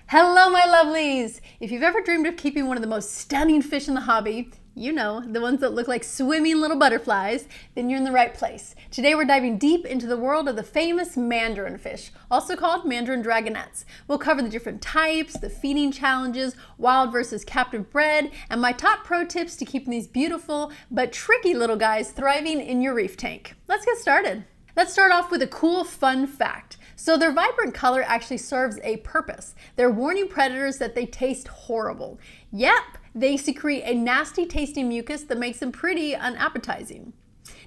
Hello, my lovelies! If you've ever dreamed of keeping one of the most stunning fish in the hobby, you know, the ones that look like swimming little butterflies, then you're in the right place. Today we're diving deep into the world of the famous mandarin fish, also called Mandarin Dragonets. We'll cover the different types, the feeding challenges, wild versus captive bred, and my top pro tips to keeping these beautiful but tricky little guys thriving in your reef tank. Let's get started. Let's start off with a cool, fun fact. So their vibrant color actually serves a purpose. They're warning predators that they taste horrible. Yep, they secrete a nasty tasting mucus that makes them pretty unappetizing.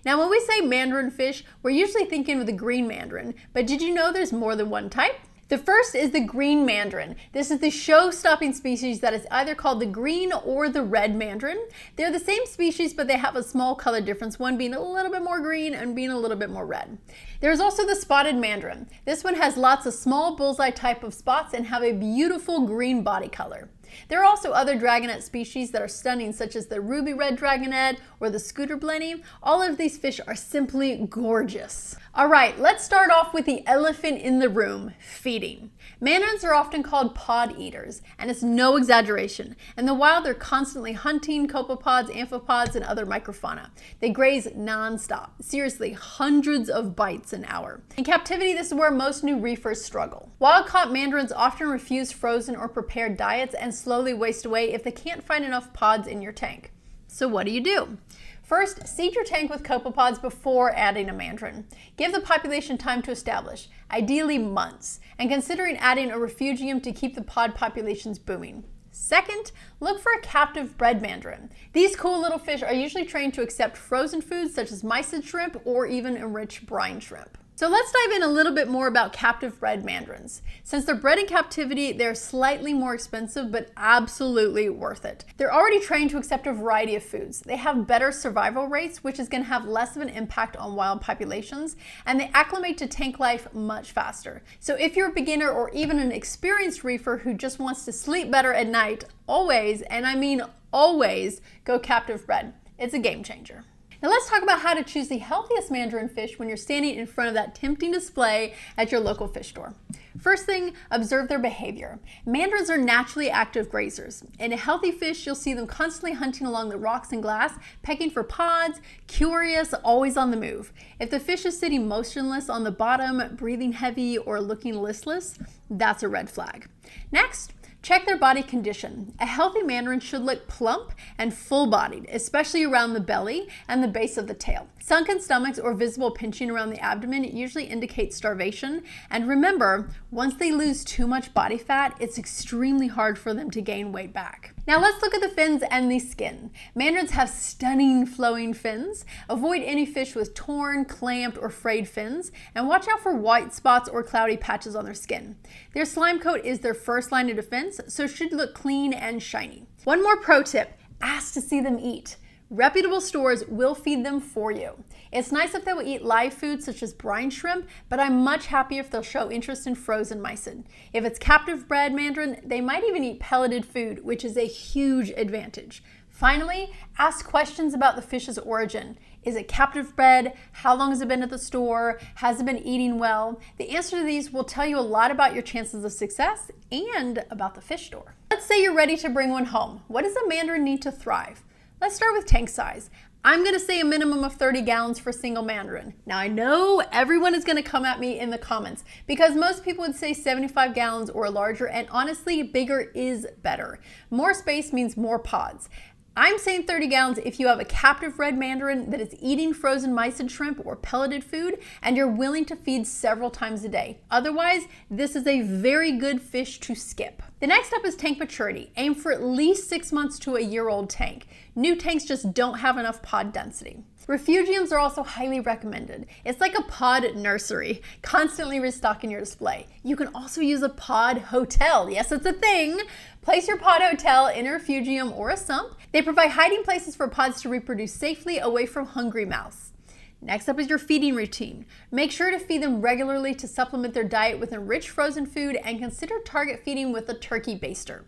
Now when we say mandarin fish, we're usually thinking of the green mandarin, but did you know there's more than one type? The first is the green mandarin. This is the show-stopping species that is either called the green or the red mandarin. They're the same species, but they have a small color difference, one being a little bit more green and being a little bit more red. There's also the spotted mandarin. This one has lots of small bullseye type of spots and have a beautiful green body color. There are also other dragonet species that are stunning, such as the ruby red dragonet or the scooter blenny. All of these fish are simply gorgeous. All right, let's start off with the elephant in the room, feeding. Mandarins are often called pod eaters, and it's no exaggeration. In the wild, they're constantly hunting copepods, amphipods, and other microfauna. They graze non-stop, seriously, hundreds of bites an hour. In captivity, this is where most new reefers struggle. Wild-caught mandarins often refuse frozen or prepared diets and slowly waste away if they can't find enough pods in your tank. So what do? First, seed your tank with copepods before adding a mandarin. Give the population time to establish, ideally months, and considering adding a refugium to keep the pod populations booming. Second, look for a captive-bred mandarin. These cool little fish are usually trained to accept frozen foods such as mysid shrimp or even enriched brine shrimp. So let's dive in a little bit more about captive-bred mandarins. Since they're bred in captivity, they're slightly more expensive, but absolutely worth it. They're already trained to accept a variety of foods. They have better survival rates, which is going to have less of an impact on wild populations, and they acclimate to tank life much faster. So if you're a beginner or even an experienced reefer who just wants to sleep better at night, always, and I mean always, go captive-bred. It's a game changer. Now let's talk about how to choose the healthiest mandarin fish when you're standing in front of that tempting display at your local fish store. First thing, observe their behavior. Mandarins are naturally active grazers. In a healthy fish, you'll see them constantly hunting along the rocks and glass, pecking for pods, curious, always on the move. If the fish is sitting motionless on the bottom, breathing heavy, or looking listless, that's a red flag. Next, check their body condition. A healthy mandarin should look plump and full-bodied, especially around the belly and the base of the tail. Sunken stomachs or visible pinching around the abdomen usually indicate starvation. And remember, once they lose too much body fat, it's extremely hard for them to gain weight back. Now let's look at the fins and the skin. Mandarins have stunning flowing fins. Avoid any fish with torn, clamped, or frayed fins, and watch out for white spots or cloudy patches on their skin. Their slime coat is their first line of defense, so it should look clean and shiny. One more pro tip, ask to see them eat. Reputable stores will feed them for you. It's nice if they will eat live food such as brine shrimp, but I'm much happier if they'll show interest in frozen mysid. If it's captive-bred mandarin, they might even eat pelleted food, which is a huge advantage. Finally, ask questions about the fish's origin. Is it captive-bred? How long has it been at the store? Has it been eating well? The answer to these will tell you a lot about your chances of success and about the fish store. Let's say you're ready to bring one home. What does a mandarin need to thrive? Let's start with tank size. I'm going to say a minimum of 30 gallons for a single mandarin. Now I know everyone is going to come at me in the comments because most people would say 75 gallons or larger, and honestly, bigger is better. More space means more pods. I'm saying 30 gallons if you have a captive-bred mandarin that is eating frozen mysid shrimp or pelleted food and you're willing to feed several times a day. Otherwise, this is a very good fish to skip. The next step is tank maturity. Aim for at least 6 months to a year-old tank. New tanks just don't have enough pod density. Refugiums are also highly recommended. It's like a pod nursery, constantly restocking your display. You can also use a pod hotel. Yes, it's a thing. Place your pod hotel in a refugium or a sump. They provide hiding places for pods to reproduce safely away from hungry mouths. Next up is your feeding routine. Make sure to feed them regularly to supplement their diet with enriched frozen food, and consider target feeding with a turkey baster.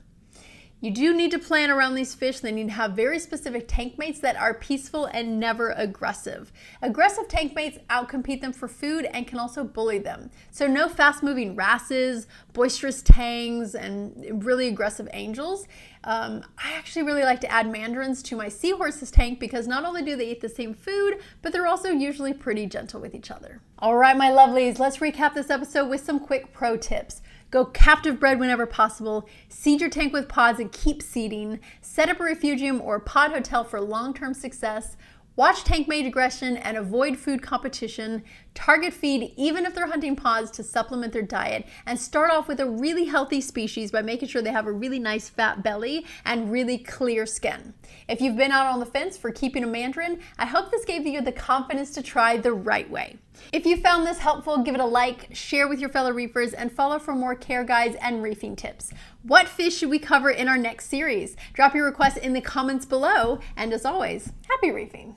You do need to plan around these fish. They need to have very specific tank mates that are peaceful and never aggressive. Aggressive tank mates outcompete them for food and can also bully them. So no fast-moving wrasses, boisterous tangs and really aggressive angels. I actually really like to add mandarins to my seahorse's tank because not only do they eat the same food, but they're also usually pretty gentle with each other. All right, my lovelies, let's recap this episode with some quick pro tips. Go captive bred whenever possible, seed your tank with pods and keep seeding, set up a refugium or pod hotel for long-term success, watch tank mate aggression and avoid food competition, target feed even if they're hunting pods to supplement their diet, and start off with a really healthy species by making sure they have a really nice fat belly and really clear skin. If you've been out on the fence for keeping a mandarin, I hope this gave you the confidence to try the right way. If you found this helpful, give it a like, share with your fellow reefers, and follow for more care guides and reefing tips. What fish should we cover in our next series? Drop your requests in the comments below, and as always, happy reefing!